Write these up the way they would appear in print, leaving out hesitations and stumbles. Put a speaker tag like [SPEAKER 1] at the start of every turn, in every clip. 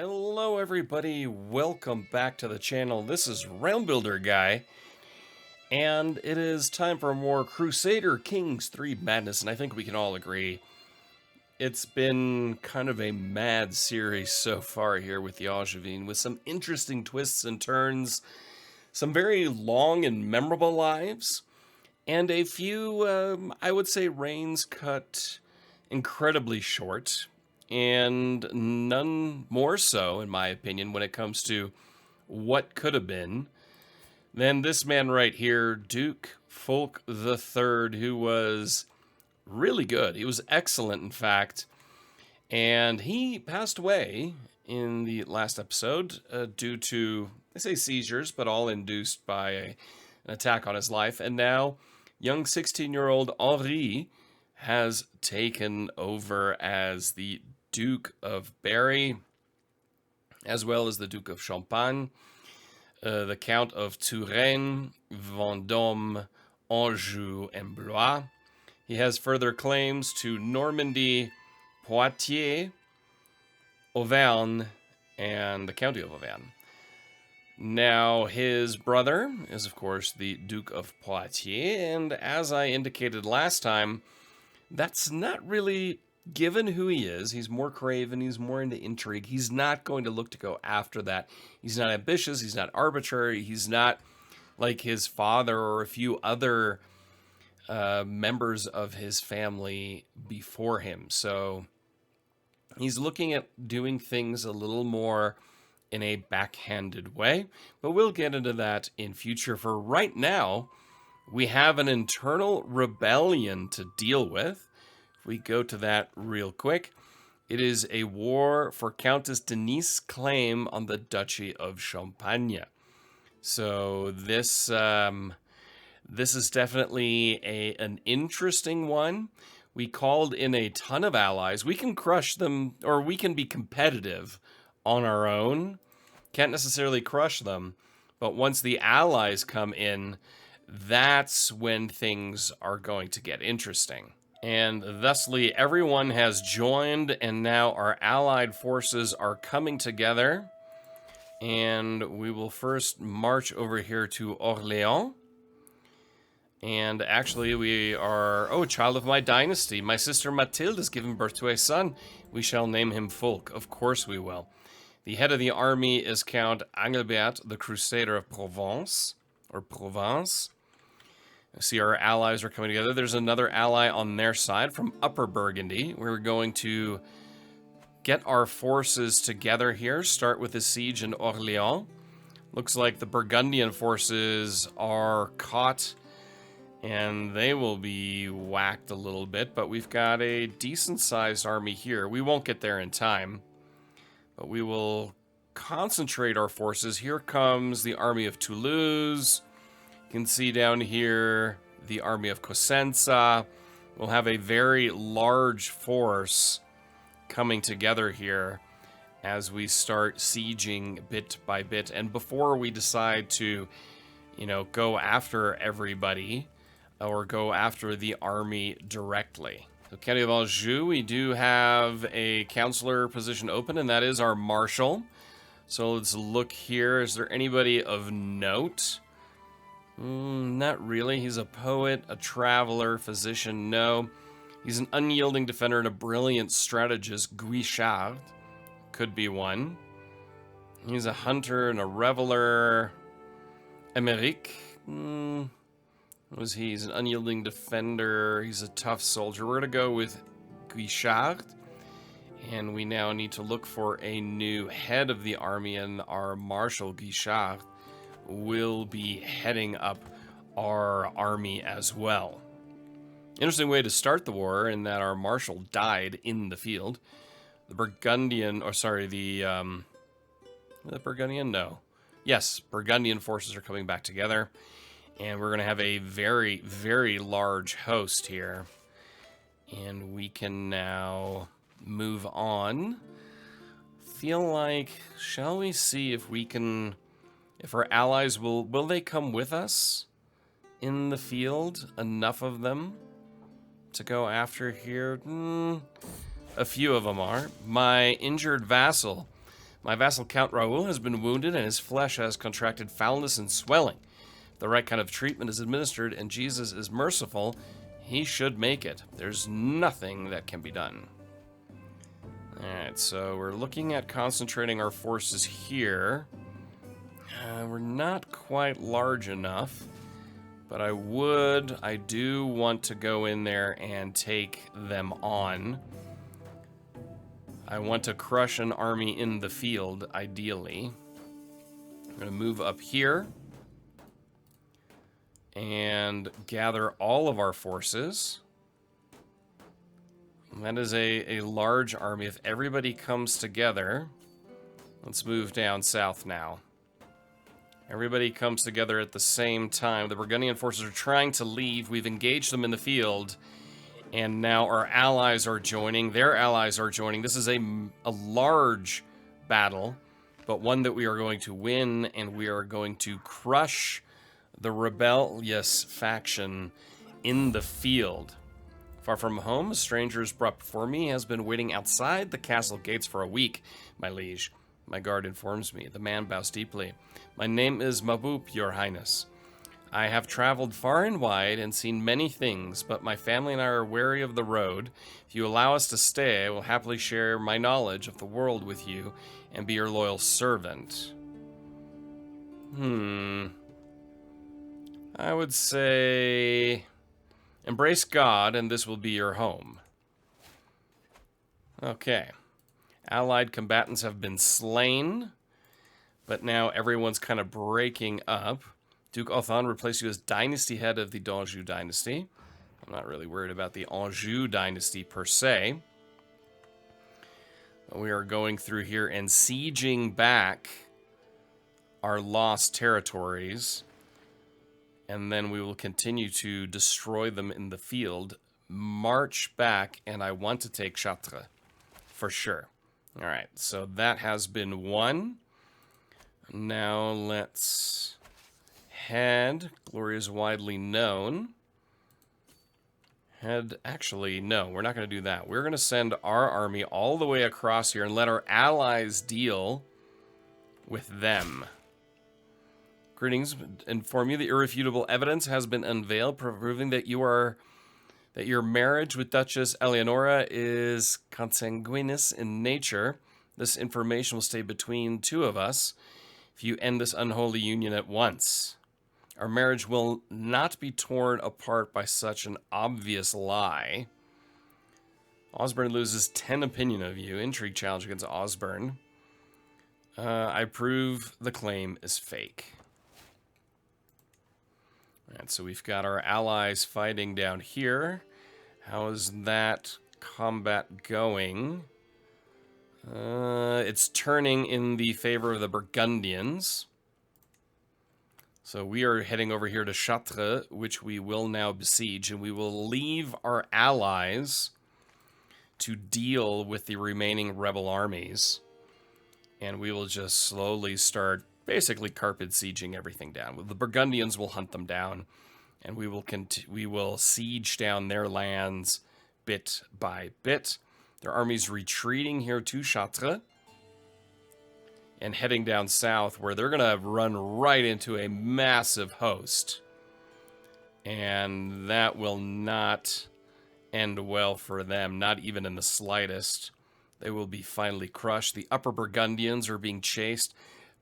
[SPEAKER 1] Hello everybody, welcome back to the channel. This is Realm Builder Guy, and it is time for more Crusader Kings 3 madness, and I think we can all agree it's been kind of a mad series so far here with the Angevin, with some interesting twists and turns, some very long and memorable lives, and a few, I would say, reigns cut incredibly short. And none more so, in my opinion, when it comes to what could have been, than this man right here, Duke Folk III, who was really good. He was excellent, in fact. And he passed away in the last episode due to, they say seizures, but all induced by an attack on his life. And now, young 16-year-old Henri has taken over as the Duke of Berry, as well as the Duke of Champagne, the Count of Touraine, Vendôme, Anjou, and Blois. He has further claims to Normandy, Poitiers, Auvergne, and the County of Auvergne. Now, his brother is, of course, the Duke of Poitiers, and as I indicated last time, that's not really given who he is. He's more craven, he's more into intrigue. He's not going to look to go after that. He's not ambitious, he's not arbitrary, he's not like his father or a few other members of his family before him. So he's looking at doing things a little more in a backhanded way, but we'll get into that in future. For right now, we have an internal rebellion to deal with. If we go to that real quick, it is a war for Countess Denise's claim on the Duchy of Champagne. So this is definitely an interesting one. We called in a ton of allies. We can crush them, or we can be competitive on our own. Can't necessarily crush them, but once the allies come in, that's when things are going to get interesting. And thusly, everyone has joined, and now our allied forces are coming together. And we will first march over here to Orléans. And actually, we are, child of my dynasty. My sister Mathilde has given birth to a son. We shall name him Folk. Of course we will. The head of the army is Count Angevin, the Crusader of Provence, or Provence. See, our allies are coming together. There's another ally on their side from Upper Burgundy. We're going to get our forces together here. Start with the siege in Orléans. Looks like the Burgundian forces are caught, and they will be whacked a little bit, but we've got a decent-sized army here. We won't get there in time, but we will concentrate our forces. Here comes the army of Toulouse. You can see down here the army of Cosenza. We'll have a very large force coming together here as we start sieging bit by bit. And before we decide to, go after everybody or go after the army directly. So County of Anjou, we do have a counselor position open, and that is our marshal. So let's look here. Is there anybody of note? Not really. He's a poet, a traveler, physician, no. He's an unyielding defender and a brilliant strategist, Guichard. Could be one. He's a hunter and a reveler. Emeric. Was he? He's an unyielding defender. He's a tough soldier. We're going to go with Guichard. And we now need to look for a new head of the army, and our Marshal Guichard will be heading up our army as well. Interesting way to start the war in that our marshal died in the field. The Burgundian, the Burgundian? No. Yes, Burgundian forces are coming back together. And we're going to have a very, very large host here. And we can now move on. Feel like, shall we see if we can, if our allies will they come with us in the field? Enough of them to go after here? A few of them are. My injured vassal My vassal Count Raoul has been wounded and his flesh has contracted foulness and swelling. If the right kind of treatment is administered and Jesus is merciful, he should make it. There's nothing that can be done. Alright, so we're looking at concentrating our forces here. We're not quite large enough, but I do want to go in there and take them on. I want to crush an army in the field, ideally. I'm going to move up here and gather all of our forces. And that is a large army. If everybody comes together, let's move down south now. Everybody comes together at the same time. The Burgundian forces are trying to leave. We've engaged them in the field. And now our allies are joining. Their allies are joining. This is a large battle, but one that we are going to win, and we are going to crush the rebellious faction in the field. Far from home, a stranger is brought before me, has been waiting outside the castle gates for a week, my liege. My guard informs me. The man bows deeply. My name is Maboop, your highness. I have traveled far and wide and seen many things, but my family and I are wary of the road. If you allow us to stay, I will happily share my knowledge of the world with you and be your loyal servant. I would say embrace God and this will be your home. Okay. Allied combatants have been slain, but now everyone's kind of breaking up. Duke Othan replaced you as dynasty head of the d'Anjou dynasty. I'm not really worried about the Anjou dynasty per se. We are going through here and sieging back our lost territories. And then we will continue to destroy them in the field. March back, and I want to take Chartres. For sure. Alright, so that has been won. Now let's head. Glory is widely known. Actually, no, we're not going to do that. We're going to send our army all the way across here and let our allies deal with them. Greetings. Inform you that irrefutable evidence has been unveiled, proving that your marriage with Duchess Eleonora is consanguineous in nature. This information will stay between two of us if you end this unholy union at once. Our marriage will not be torn apart by such an obvious lie. Osborne loses 10 opinion of you. Intrigue challenge against Osborne. I prove the claim is fake. Alright, so we've got our allies fighting down here. How is that combat going? It's turning in the favor of the Burgundians. So we are heading over here to Chartres, which we will now besiege, and we will leave our allies to deal with the remaining rebel armies. And we will just slowly start basically carpet sieging everything down. The Burgundians will hunt them down, and we will siege down their lands bit by bit. Their army's retreating here to Chartres and heading down south, where they're going to run right into a massive host. And that will not end well for them, not even in the slightest. They will be finally crushed. The Upper Burgundians are being chased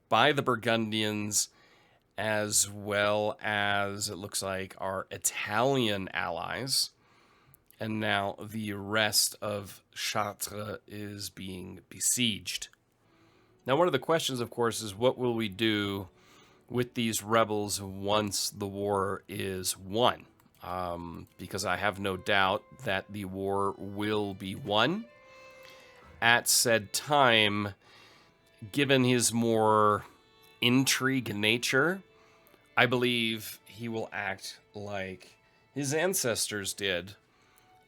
[SPEAKER 1] by the Burgundians, as well as, it looks like, our Italian allies. And now the rest of Chartres is being besieged. Now, one of the questions, of course, is what will we do with these rebels once the war is won? Because I have no doubt that the war will be won. At said time, given his more intrigue nature, I believe he will act like his ancestors did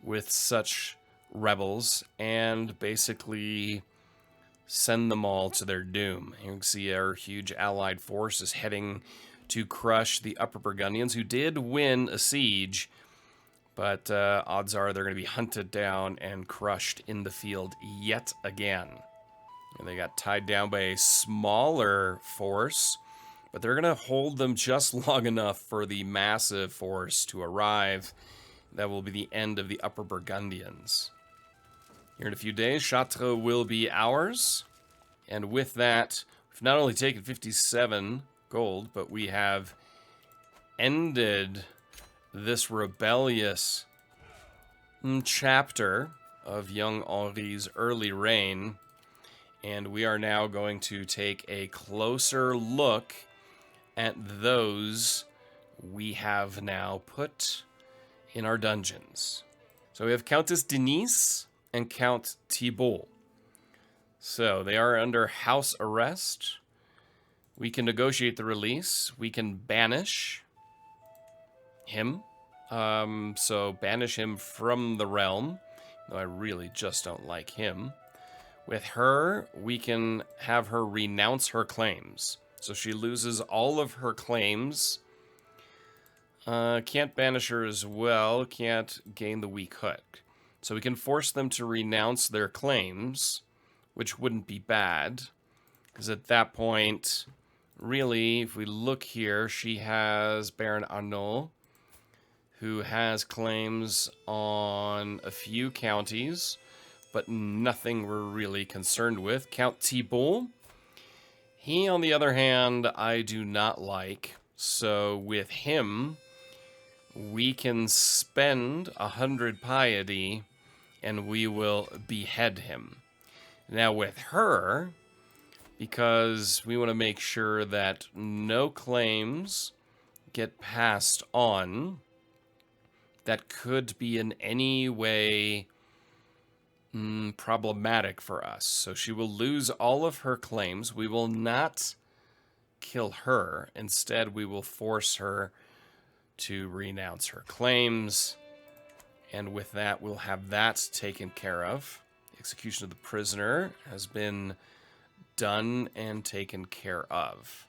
[SPEAKER 1] with such rebels and basically send them all to their doom. You can see our huge allied force is heading to crush the Upper Burgundians, who did win a siege, but odds are they're going to be hunted down and crushed in the field yet again. And they got tied down by a smaller force, but they're going to hold them just long enough for the massive force to arrive. That will be the end of the Upper Burgundians. Here in a few days, Chartres will be ours. And with that, we've not only taken 57 gold, but we have ended this rebellious chapter of young Henri's early reign. And we are now going to take a closer look at those we have now put in our dungeons. So we have Countess Denise and Count Thibault. So they are under house arrest. We can negotiate the release. We can banish him. So banish him from the realm, though I really just don't like him. With her, we can have her renounce her claims. So she loses all of her claims. Can't banish her as well. Can't gain the weak hook. So we can force them to renounce their claims, which wouldn't be bad. Because at that point, really, if we look here, she has Baron Arnaud, who has claims on a few counties, but nothing we're really concerned with. Count Thibault, he, on the other hand, I do not like. So with him, we can spend 100 piety, and we will behead him. Now with her, because we want to make sure that no claims get passed on that could be in any way problematic for us. So she will lose all of her claims. We will not kill her. Instead, we will force her to renounce her claims. And with that, we'll have that taken care of. The execution of the prisoner has been done and taken care of.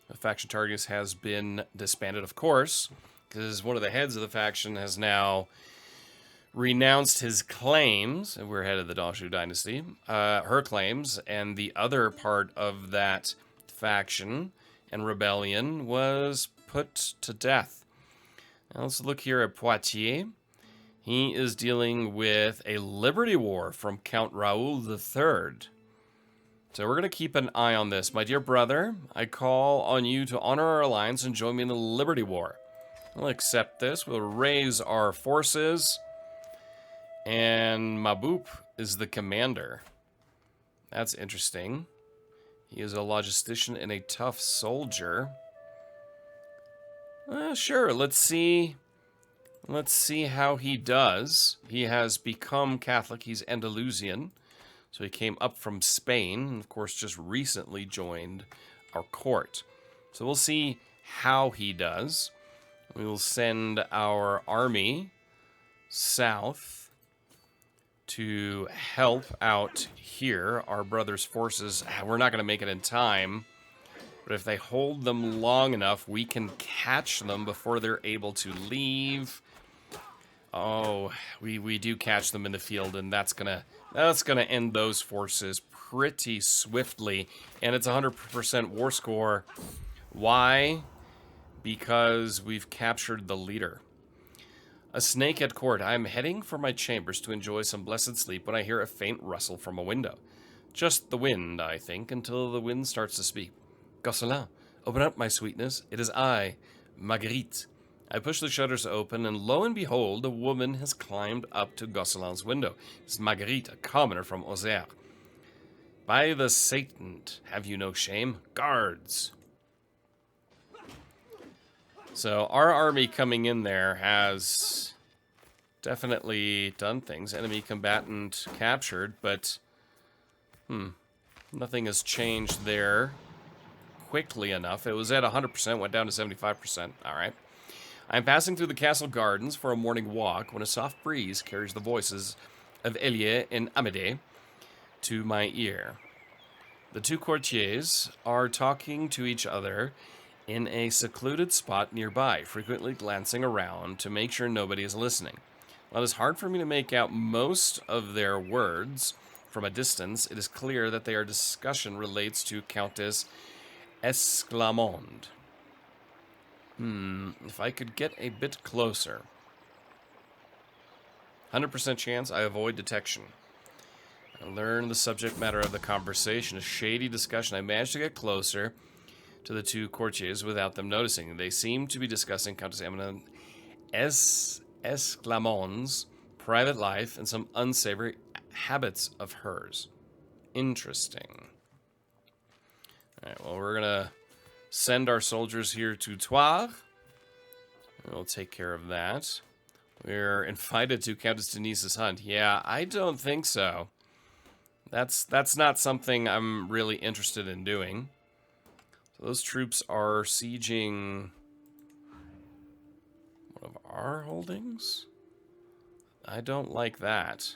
[SPEAKER 1] The faction Targus has been disbanded, of course, because one of the heads of the faction has now renounced his claims, and we're head of the Duke dynasty, her claims, and the other part of that faction and rebellion was put to death. Now let's look here at Poitiers. He is dealing with a liberty war from Count Raoul III. So we're going to keep an eye on this. My dear brother, I call on you to honor our alliance and join me in the liberty war. We'll accept this. We'll raise our forces. And Maboop is the commander. That's interesting. He is a logistician and a tough soldier. Sure, let's see. Let's see how he does. He has become Catholic. He's Andalusian. So he came up from Spain, and of course just recently joined our court. So we'll see how he does. We will send our army south to help out here. Our brother's forces, we're not going to make it in time, but if they hold them long enough, we can catch them before they're able to leave. Oh, we do catch them in the field, and that's gonna end those forces pretty swiftly. And it's 100% war score. Why? Because we've captured the leader. A snake at court. I'm heading for my chambers to enjoy some blessed sleep when I hear a faint rustle from a window. Just the wind, I think, until the wind starts to speak. Gosselin, open up, my sweetness. It is I, Marguerite. I push the shutters open, and lo and behold, a woman has climbed up to Gosselin's window. It's Marguerite, a commoner from Auxerre. By the Satan, have you no shame? Guards! So our army coming in there has definitely done things. Enemy combatant captured, but nothing has changed there quickly enough. It was at 100%, went down to 75%. All right. I'm passing through the castle gardens for a morning walk when a soft breeze carries the voices of Elie and Amédée to my ear. The two courtiers are talking to each other in a secluded spot nearby, frequently glancing around to make sure nobody is listening. While it is hard for me to make out most of their words, from a distance, it is clear that their discussion relates to Countess Esclamond. If I could get a bit closer. 100% chance I avoid detection. I learn the subject matter of the conversation, a shady discussion. I managed to get closer to the two courtiers without them noticing. They seem to be discussing Countess Esclamond's private life and some unsavory habits of hers. Interesting. Alright, well, we're gonna send our soldiers here to Troyes. We'll take care of that. We're invited to Countess Denise's hunt. Yeah, I don't think so. That's not something I'm really interested in doing. So those troops are sieging one of our holdings? I don't like that.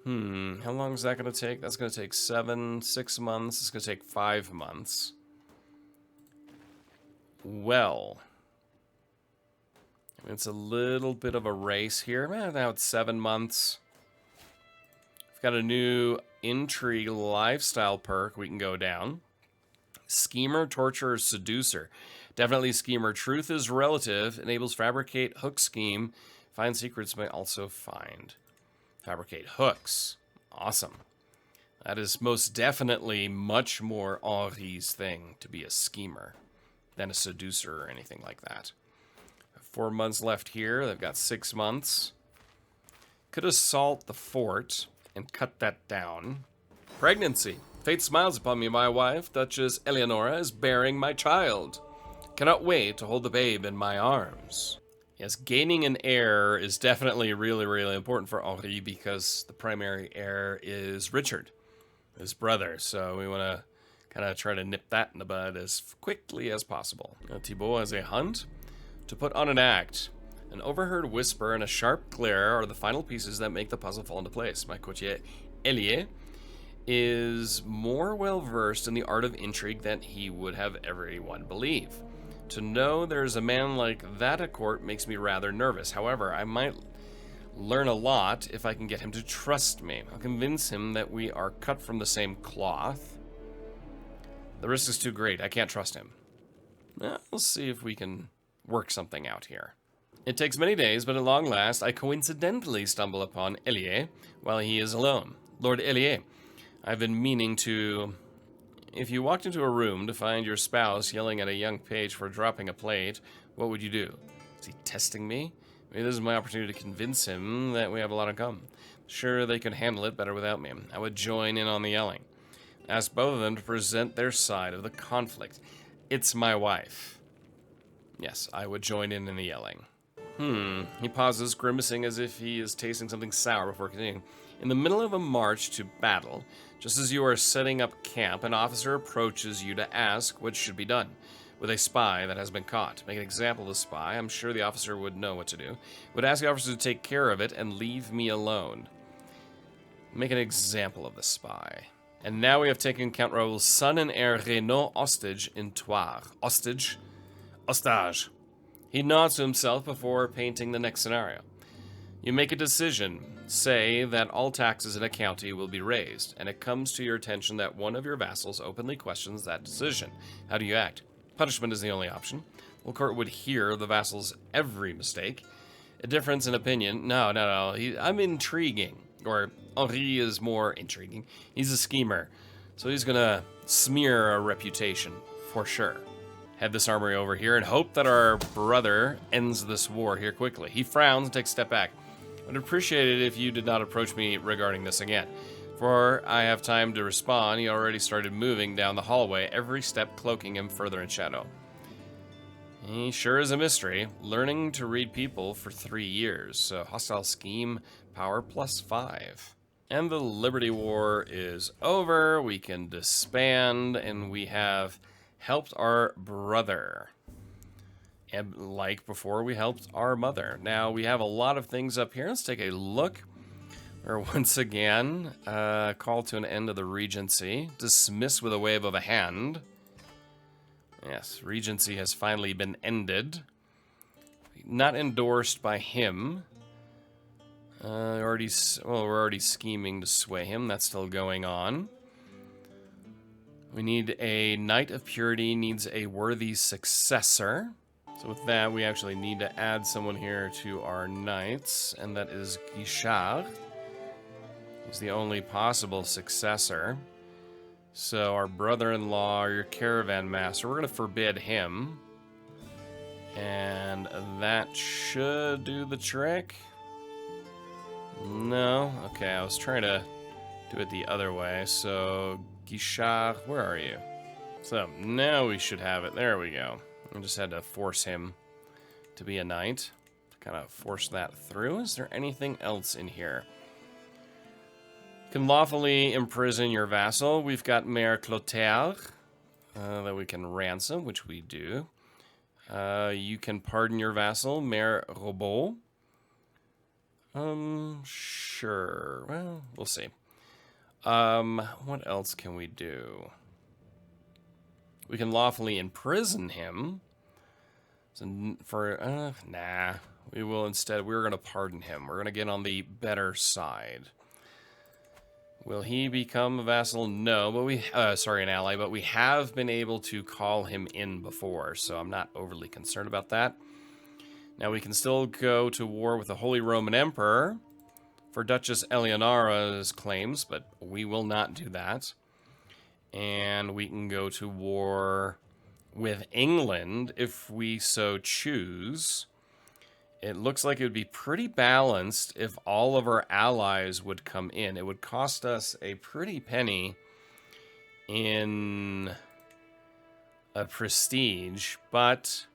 [SPEAKER 1] How long is that going to take? That's going to take 6 months. It's going to take 5 months. Well, it's a little bit of a race here. Now it's 7 months. We've got a new intrigue lifestyle perk we can go down. Schemer, torturer, seducer. Definitely schemer. Truth is relative. Enables fabricate, hook scheme. Find secrets may also find. Fabricate hooks. Awesome. That is most definitely much more Henri's thing to be a schemer than a seducer or anything like that. 4 months left here. They've got 6 months. Could assault the fort and cut that down. Pregnancy. Fate smiles upon me. My wife, Duchess Eleonora, is bearing my child. Cannot wait to hold the babe in my arms. Yes, gaining an heir is definitely really, really important for Henri because the primary heir is Richard, his brother. So we want to kind of try to nip that in the bud as quickly as possible. Thibault has a hunt to put on an act. An overheard whisper and a sharp glare are the final pieces that make the puzzle fall into place. My courtier, Elie, is more well-versed in the art of intrigue than he would have everyone believe. To know there's a man like that at court makes me rather nervous. However, I might learn a lot if I can get him to trust me. I'll convince him that we are cut from the same cloth. The risk is too great. I can't trust him. We'll see if we can work something out here. It takes many days, but at long last, I coincidentally stumble upon Elie while he is alone. Lord Elie, I've been meaning to... If you walked into a room to find your spouse yelling at a young page for dropping a plate, what would you do? Is he testing me? Maybe this is my opportunity to convince him that we have a lot in common. Sure, they could handle it better without me. I would join in on the yelling. Ask both of them to present their side of the conflict. It's my wife. Yes, I would join in the yelling. He pauses, grimacing as if he is tasting something sour before continuing. In the middle of a march to battle, just as you are setting up camp, an officer approaches you to ask what should be done with a spy that has been caught. Make an example of the spy. I'm sure the officer would know what to do. Would ask the officer to take care of it and leave me alone. Make an example of the spy. And now we have taken Count Raoul's son and heir Renaud hostage in Troyes. Hostage? Hostage. He nods to himself before painting the next scenario. You make a decision. Say that all taxes in a county will be raised, and it comes to your attention that one of your vassals openly questions that decision. How do you act? Punishment is the only option. The court would hear the vassal's every mistake. A difference in opinion. No. I'm intriguing. Or Henri is more intriguing. He's a schemer. So he's gonna smear a reputation, for sure. Head this armory over here and hope that our brother ends this war here quickly. He frowns and takes a step back. I'd appreciate it if you did not approach me regarding this again. Before I have time to respond, he already started moving down the hallway, every step cloaking him further in shadow. He sure is a mystery, learning to read people for 3 years. So hostile scheme, power +5. And the Liberty War is over. We can disband, and we have helped our brother. And like before, we helped our mother. Now, we have a lot of things up here. Let's take a look. Or once again, call to an end of the Regency. Dismiss with a wave of a hand. Yes, Regency has finally been ended. Not endorsed by him. Well, we're already scheming to sway him. That's still going on. We need a Knight of Purity, needs a worthy successor. So with that, we actually need to add someone here to our knights, and that is Guichard. He's the only possible successor. So our brother-in-law, your caravan master, we're going to forbid him. And that should do the trick. No? Okay, I was trying to do it the other way. So, Guichard, where are you? So, now we should have it. There we go. I just had to force him to be a knight. To kind of force that through. Is there anything else in here? You can lawfully imprison your vassal. We've got Mayor Clotaire that we can ransom, which we do. You can pardon your vassal, Mayor Robot. Sure. Well, we'll see. What else can we do? We can lawfully imprison him. So for, nah. We will instead, we're going to pardon him. We're going to get on the better side. Will he become a vassal? No, but we, sorry, an ally, but we have been able to call him in before, so I'm not overly concerned about that. Now we can still go to war with the Holy Roman Emperor for Duchess Eleonora's claims, but we will not do that. And we can go to war with England if we so choose. It looks like it would be pretty balanced if all of our allies would come in. It would cost us a pretty penny in a prestige, but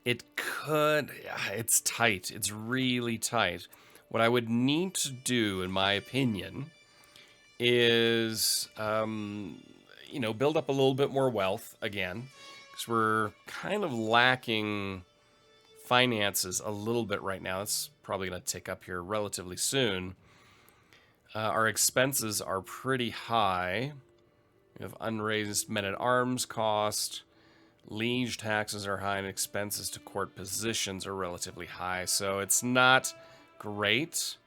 [SPEAKER 1] it could... It's tight. It's really tight. What I would need to do, in my opinion, is, you know, build up a little bit more wealth again, because we're kind of lacking finances a little bit right now. It's probably going to tick up here relatively soon. Our expenses are pretty high. We have unraised men-at-arms cost. Liege taxes are high, and expenses to court positions are relatively high. So it's not great.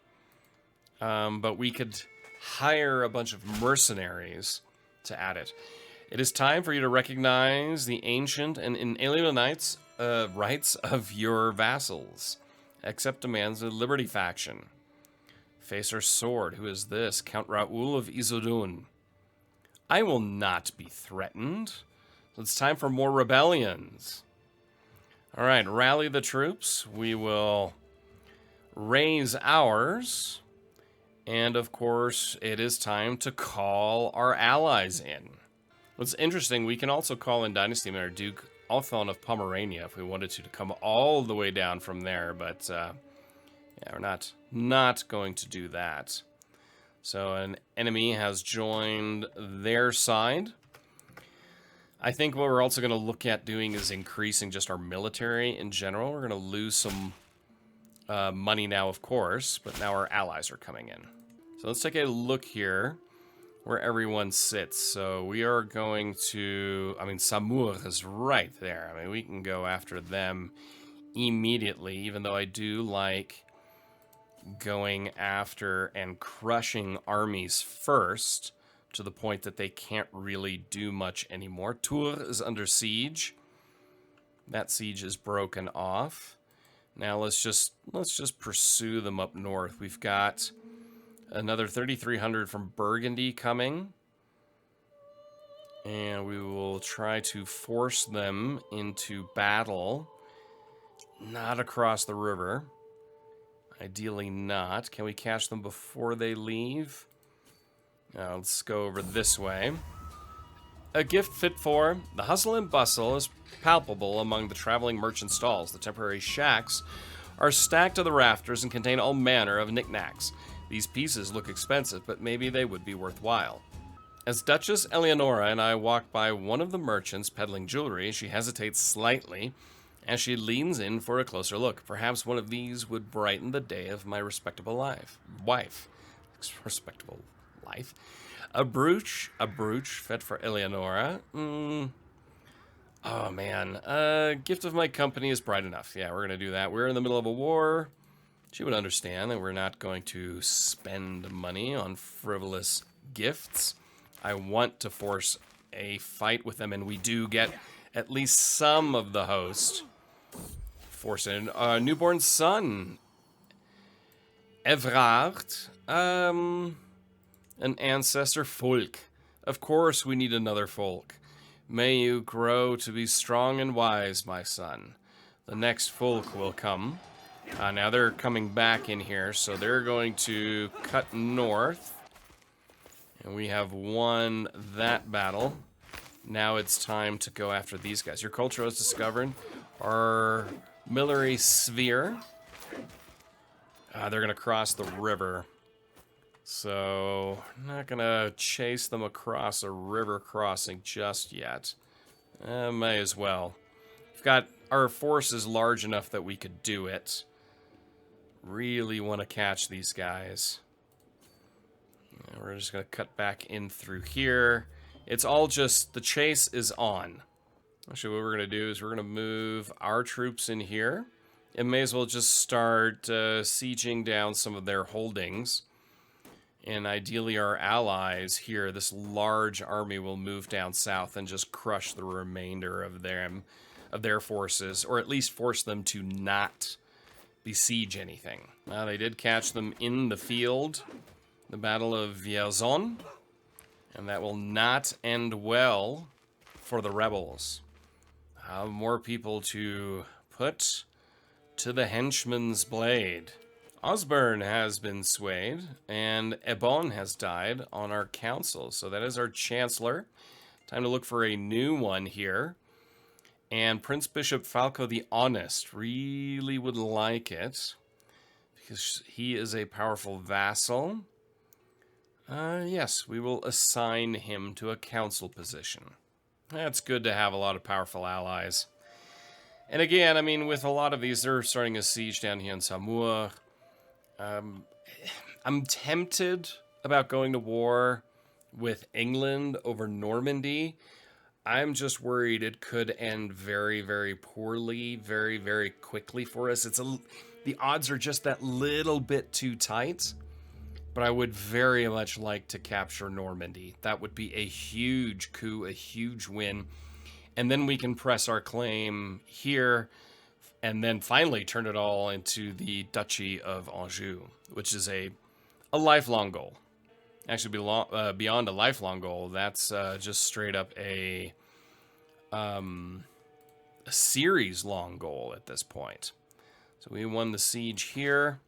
[SPEAKER 1] But we could hire a bunch of mercenaries to add it. It is time for you to recognize the ancient and inalienable rights of your vassals. Accept demands of the Liberty faction. Face our sword. Who is this? Count Raoul of Issoudun. I will not be threatened. It's time for more rebellions. Alright, rally the troops. We will raise ours. And of course, it is time to call our allies in. What's interesting, we can also call in Dynasty Mayor Duke Henri of Pomerania if we wanted to come all the way down from there, but yeah, we're not going to do that. So an enemy has joined their side. I think what we're also going to look at doing is increasing just our military in general. We're going to lose some money now, of course, but now our allies are coming in. So let's take a look here where everyone sits. So we are going to, I mean, Saumur is right there. I mean, we can go after them immediately, even though I do like going after and crushing armies first to the point that they can't really do much anymore. Tours is under siege. That siege is broken off. Now let's just pursue them up north. We've got another 3,300 from Burgundy coming. And we will try to force them into battle. Not across the river. Ideally not. Can we catch them before they leave? Now let's go over this way. A gift fit for the hustle and bustle is palpable among the traveling merchant stalls. The temporary shacks are stacked to the rafters and contain all manner of knickknacks. These pieces look expensive, but maybe they would be worthwhile. As Duchess Eleonora and I walk by one of the merchants peddling jewelry, she hesitates slightly as she leans in for a closer look. Perhaps one of these would brighten the day of my respectable wife. Respectable life. A brooch fit for Eleonora. Oh man, gift of my company is bright enough. Yeah, we're gonna do that. We're in the middle of a war. She would understand that we're not going to spend money on frivolous gifts. I want to force a fight with them, and we do get at least some of the host. Force in a newborn son. Everard. An ancestor folk. Of course we need another folk. May you grow to be strong and wise, my son. The next folk will come. Now they're coming back in here, so they're going to cut north. And we have won that battle. Now it's time to go after these guys. Your culture was discovered. Our military sphere. They're going to cross the river. So, I'm not going to chase them across a river crossing just yet. May as well. We've got our force is large enough that we could do it. Really want to catch these guys. We're just going to cut back in through here. It's all just, the chase is on. Actually, what we're going to do is we're going to move our troops in here. And may as well just start sieging down some of their holdings. And ideally our allies here, this large army, will move down south and just crush the remainder of their forces. Or at least force them to not besiege anything. They did catch them in the field. The Battle of Vierzon. And that will not end well for the rebels. More people to put to the henchman's blade. Osborne has been swayed, and Ebon has died on our council. So that is our chancellor. Time to look for a new one here. And Prince Bishop Falco the Honest really would like it, because he is a powerful vassal. Yes, we will assign him to a council position. That's good to have a lot of powerful allies. And again, I mean, with a lot of these, they're starting a siege down here in Samoa. I'm tempted about going to war with England over Normandy. I'm just worried it could end very, very poorly, very, very quickly for us. The odds are just that little bit too tight. But I would very much like to capture Normandy. That would be a huge coup, a huge win. And then we can press our claim here, and then finally turn it all into the Duchy of Anjou, which is a lifelong goal. Actually, beyond a lifelong goal, that's just straight up a series-long goal at this point. So we won the siege here.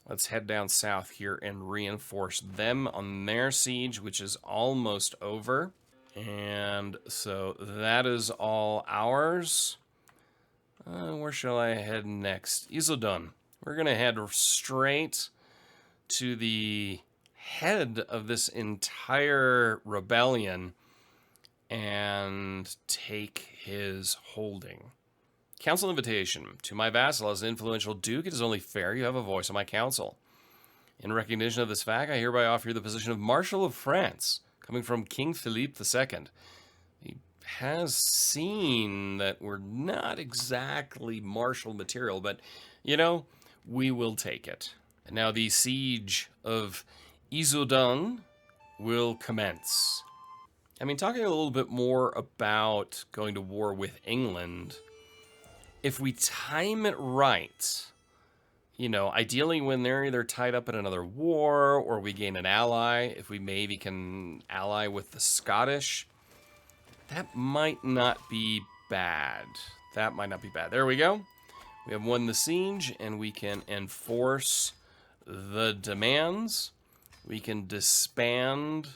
[SPEAKER 1] Let's head down south here and reinforce them on their siege, which is almost over. And so that is all ours. Where shall I head next? Isildon. We're going to head straight to the head of this entire rebellion and take his holding. Council invitation. To my vassal, as an influential duke, it is only fair you have a voice on my council. In recognition of this fact, I hereby offer you the position of Marshal of France, coming from King Philippe II. He has seen that we're not exactly martial material, but, you know, we will take it. And now the siege of Isildon will commence. I mean, talking a little bit more about going to war with England, if we time it right, you know, ideally when they're either tied up in another war or we gain an ally, if we maybe can ally with the Scottish, that might not be bad. That might not be bad. There we go. We have won the siege, and we can enforce the demands. We can disband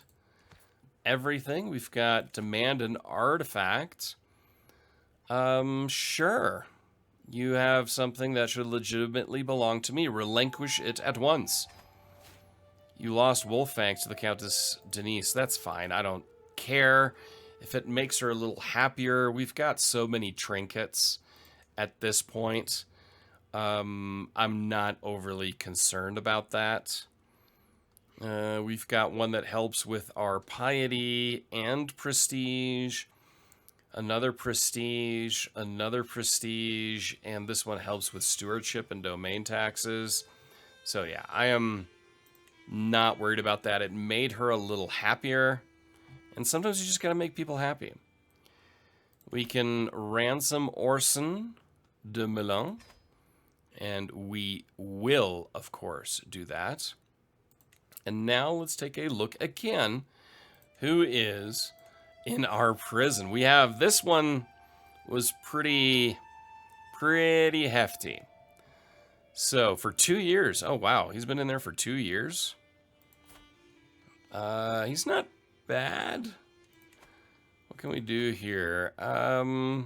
[SPEAKER 1] everything. We've got demand an artifact. Sure. You have something that should legitimately belong to me. Relinquish it at once. You lost Wolffangs to the Countess Denise. That's fine. I don't care if it makes her a little happier. We've got so many trinkets at this point. I'm not overly concerned about that. We've got one that helps with our piety and prestige. Another prestige, and this one helps with stewardship and domain taxes. So yeah, I am not worried about that. It made her a little happier. And sometimes you just gotta make people happy. We can ransom Orson de Milan. And we will, of course, do that. And now let's take a look again. Who is in our prison? We have, this one was pretty hefty. So for 2 years, oh wow, he's been in there for 2 years. He's not bad. What can we do here? Yeah,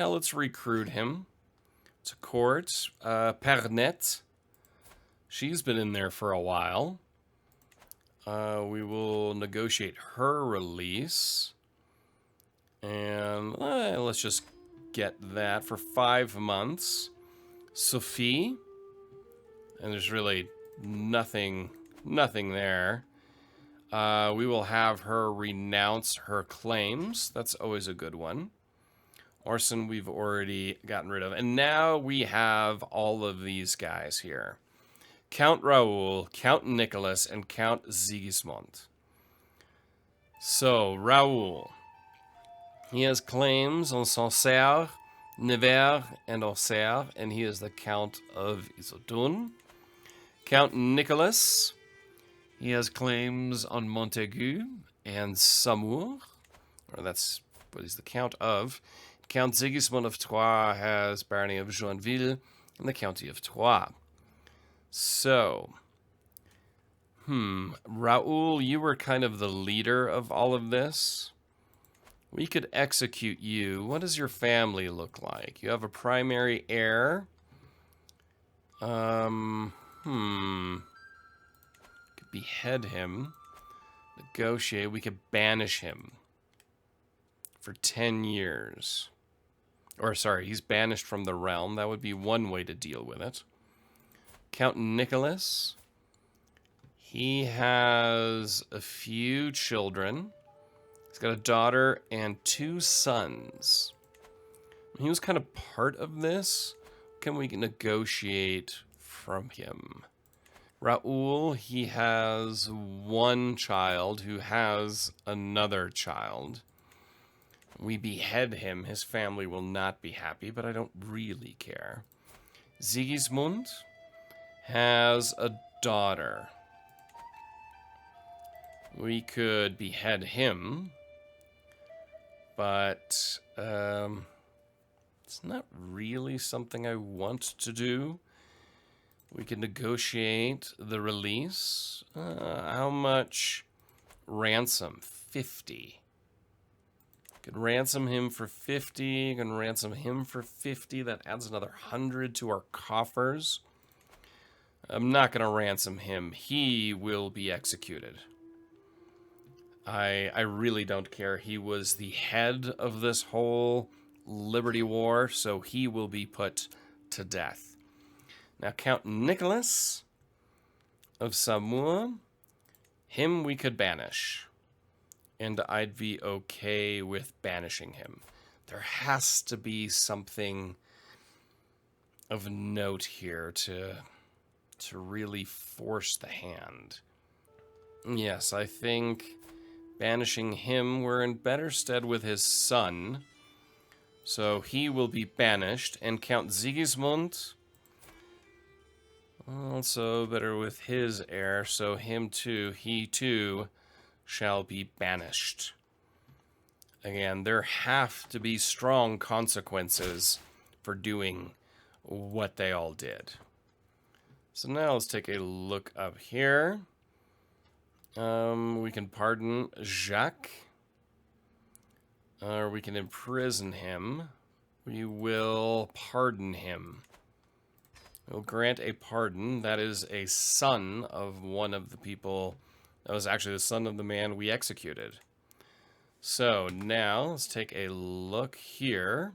[SPEAKER 1] let's recruit him to court. Pernet. She's been in there for a while. We will negotiate her release. And let's just get that for 5 months. Sophie. And there's really nothing there. We will have her renounce her claims. That's always a good one. Orson we've already gotten rid of. And now we have all of these guys here. Count Raoul, Count Nicholas, and Count Sigismund. So, Raoul. He has claims on Sancerre, Nevers, and Auxerre, and he is the Count of Issoudun. Count Nicholas. He has claims on Montaigu and Saumur, or that's what he's the Count of. Count Sigismund of Troyes has Barony of Joinville and the County of Troyes. So, Raoul, you were kind of the leader of all of this. We could execute you. What does your family look like? You have a primary heir. Could behead him. Negotiate. We could banish him for 10 years. Or, sorry, he's banished from the realm. That would be one way to deal with it. Count Nicholas. He has a few children. He's got a daughter and 2 sons. He was kind of part of this. Can we negotiate from him? Raoul, he has 1 child who has another child. We behead him. His family will not be happy, but I don't really care. Sigismund has a daughter. We could behead him, but it's not really something I want to do. We can negotiate the release. How much ransom? 50. Could ransom him for 50. Can ransom him for 50. That adds another 100 to our coffers. I'm not going to ransom him. He will be executed. I really don't care. He was the head of this whole Liberty War, so he will be put to death. Now, Count Nicholas of Saumur, him we could banish. And I'd be okay with banishing him. There has to be something of note here to really force the hand. Yes, I think banishing him, we're in better stead with his son. So he will be banished. And Count Sigismund, also better with his heir. So him too, he too shall be banished. Again, there have to be strong consequences for doing what they all did. So now let's take a look up here. We can pardon Jacques. Or we can imprison him. We will pardon him. We'll grant a pardon. That is a son of one of the people. That was actually the son of the man we executed. So now let's take a look here.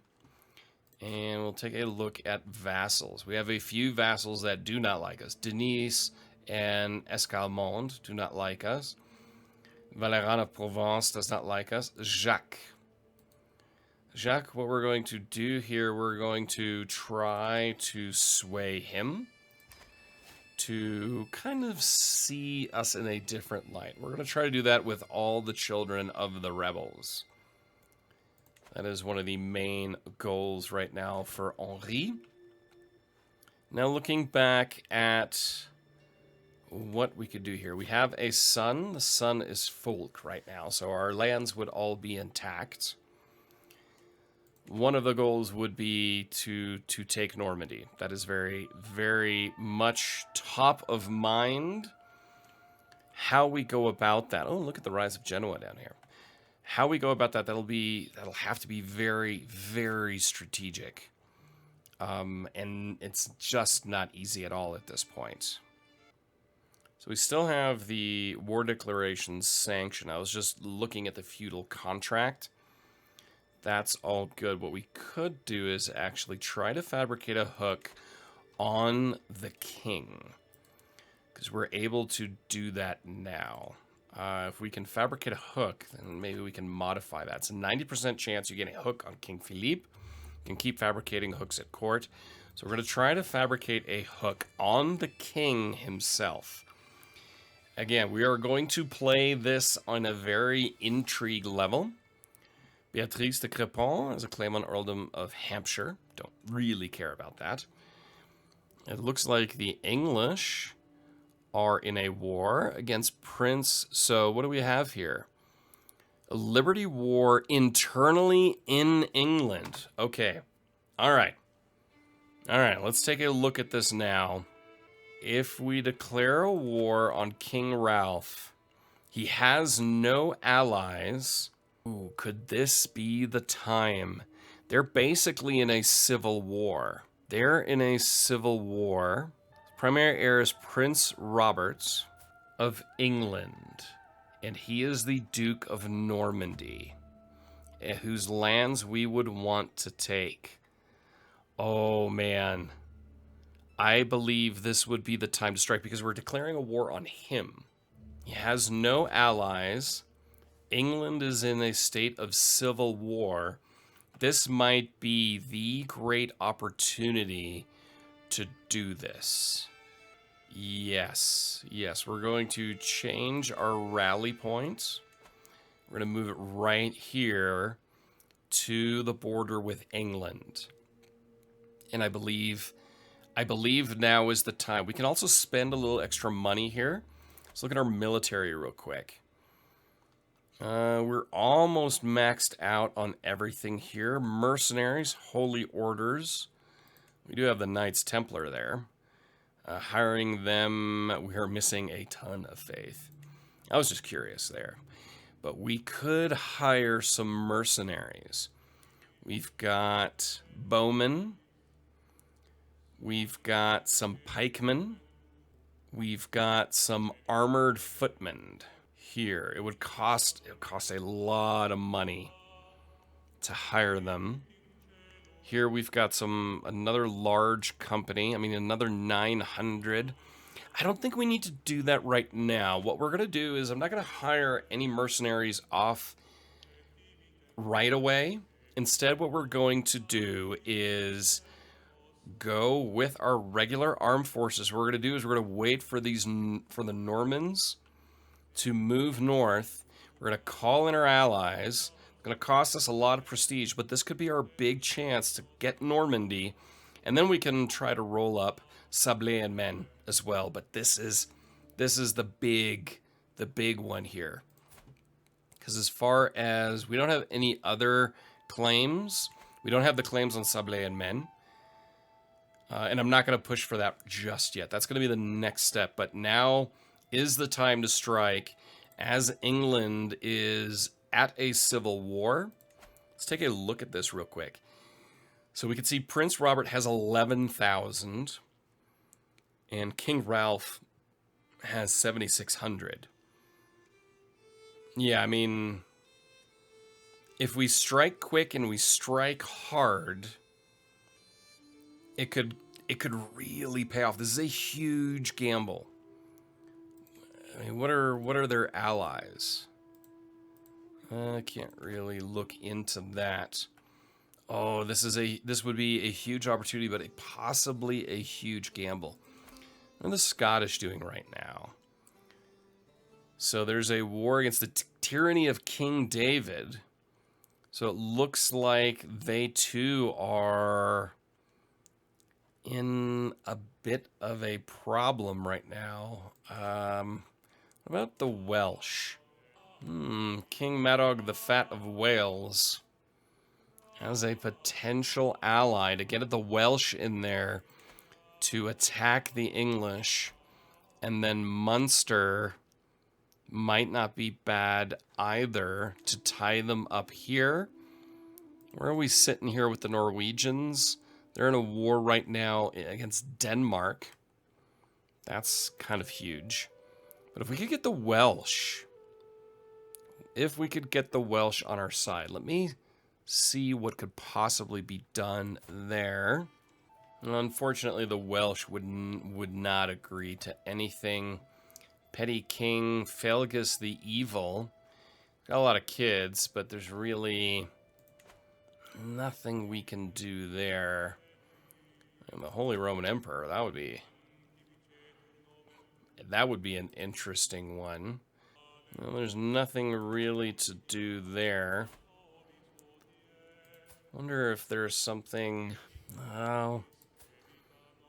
[SPEAKER 1] And we'll take a look at vassals. We have a few vassals that do not like us. Denise and Escalmond do not like us. Valéran of Provence does not like us. Jacques. Jacques, what we're going to do here, we're going to try to sway him. to kind of see us in a different light. We're going to try to do that with all the children of the rebels. That is one of the main goals right now for Henri. Now looking back at what we could do here. We have a son. The son is folk right now, so our lands would all be intact. One of the goals would be to take Normandy. That is very, very much top of mind. How we go about that. Oh, look at the rise of Genoa down here. How we go about that, that'll have to be very, very strategic. And it's just not easy at all at this point. So we still have the war declaration sanction. I was just looking at the feudal contract. That's all good. What we could do is actually try to fabricate a hook on the king, because we're able to do that now. If we can fabricate a hook, then maybe we can modify that. It's a 90% chance you get a hook on King Philippe. You can keep fabricating hooks at court. So we're going to try to fabricate a hook on the king himself. Again, we are going to play this on a very intrigue level. Beatrice de Crepon has a claim on Earldom of Hampshire. Don't really care about that. It looks like the English are in a war against Prince. So what do we have here? A Liberty War internally in England. Okay. All right. All right, let's take a look at this now. If we declare a war on King Ralph, he has no allies. Ooh, could this be the time? They're basically in a civil war. They're in a civil war. Primary heir is Prince Robert of England, and he is the Duke of Normandy, whose lands we would want to take. Oh, man. I believe this would be the time to strike, because we're declaring a war on him. He has no allies. England is in a state of civil war. This might be the great opportunity to do this. Yes, we're going to change our rally point. We're going to move it right here to the border with England. And I believe now is the time. We can also spend a little extra money here. Let's look at our military real quick. We're almost maxed out on everything here. Mercenaries, holy orders. We do have the Knights Templar there. Hiring them, we are missing a ton of faith. I was just curious there. But we could hire some mercenaries. We've got bowmen. We've got some pikemen. We've got some armored footmen here. It would cost a lot of money to hire them. Here we've got another large company. I mean, another 900. I don't think we need to do that right now. What we're going to do is I'm not going to hire any mercenaries off right away. Instead, what we're going to do is go with our regular armed forces. What we're going to do is we're going to wait for the Normans to move north. We're going to call in our allies. It's going to cost us a lot of prestige, but this could be our big chance to get Normandy, and then we can try to roll up Sablé and Men as well. But this is the big one here, because as far as we don't have any other claims, we don't have the claims on Sablé and Men. And I'm not going to push for that just yet. That's going to be the next step. But now is the time to strike, as England is at a civil war. Let's take a look at this real quick. So we can see Prince Robert has 11,000. And King Ralph has 7,600. Yeah, I mean, if we strike quick and we strike hard, it could really pay off. This is a huge gamble. I mean, what are their allies? I can't really look into that. Oh, this would be a huge opportunity, but possibly a huge gamble. What are the Scottish doing right now? So there's a war against the tyranny of King David. So it looks like they too are in a bit of a problem right now. What about the Welsh? King Madog the Fat of Wales as a potential ally to get the Welsh in there to attack the English. And then Munster might not be bad either to tie them up here. Where are we sitting here with the Norwegians? They're in a war right now against Denmark. That's kind of huge. But if we could get the Welsh, on our side, let me see what could possibly be done there. And unfortunately, the Welsh would not agree to anything. Petty King Felgus the Evil. Got a lot of kids, but there's really nothing we can do there. And the Holy Roman Emperor, that would be an interesting one. Well, there's nothing really to do there. Wonder if there's something. Oh,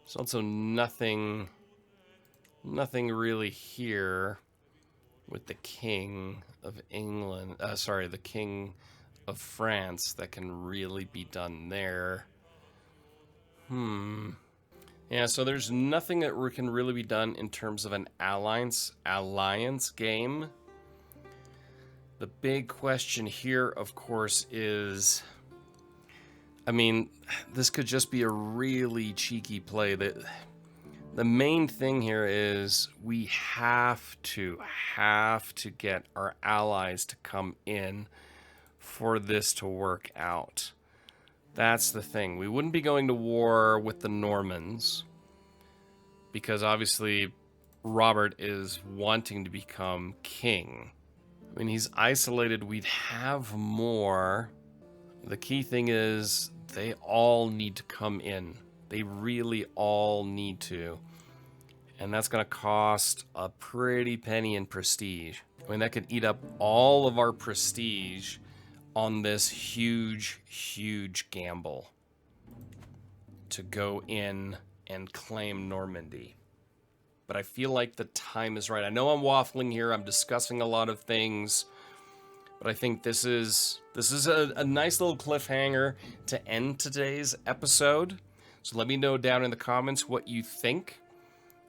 [SPEAKER 1] there's also nothing really here with the King of England. The King of France that can really be done there. Yeah, so there's nothing that can really be done in terms of an alliance game. The big question here, of course, is, I mean, this could just be a really cheeky play. The main thing here is we have to get our allies to come in for this to work out. That's the thing. We wouldn't be going to war with the Normans because obviously Robert is wanting to become king. I mean, he's isolated. We'd have more. The key thing is they all need to come in. They really all need to. And that's going to cost a pretty penny in prestige. I mean, that could eat up all of our prestige on this huge, huge gamble to go in and claim Normandy. But I feel like the time is right. I know I'm waffling here. I'm discussing a lot of things. But I think this is a nice little cliffhanger to end today's episode. So let me know down in the comments what you think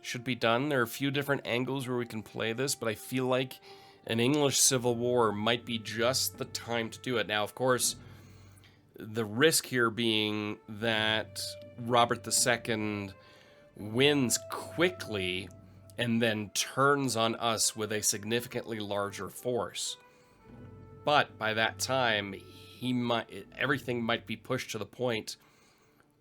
[SPEAKER 1] should be done. There are a few different angles where we can play this, but I feel like an English Civil War might be just the time to do it. Now, of course, the risk here being that Robert II wins quickly and then turns on us with a significantly larger force. But by that time, everything might be pushed to the point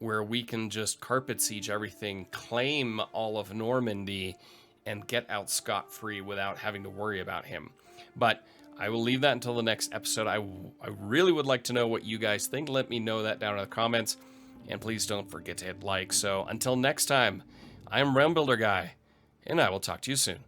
[SPEAKER 1] where we can just carpet siege everything, claim all of Normandy, and get out scot-free without having to worry about him. But I will leave that until the next episode. I really would like to know what you guys think. Let me know that down in the comments. And please don't forget to hit like. So until next time, I'm Realm Builder Guy, and I will talk to you soon.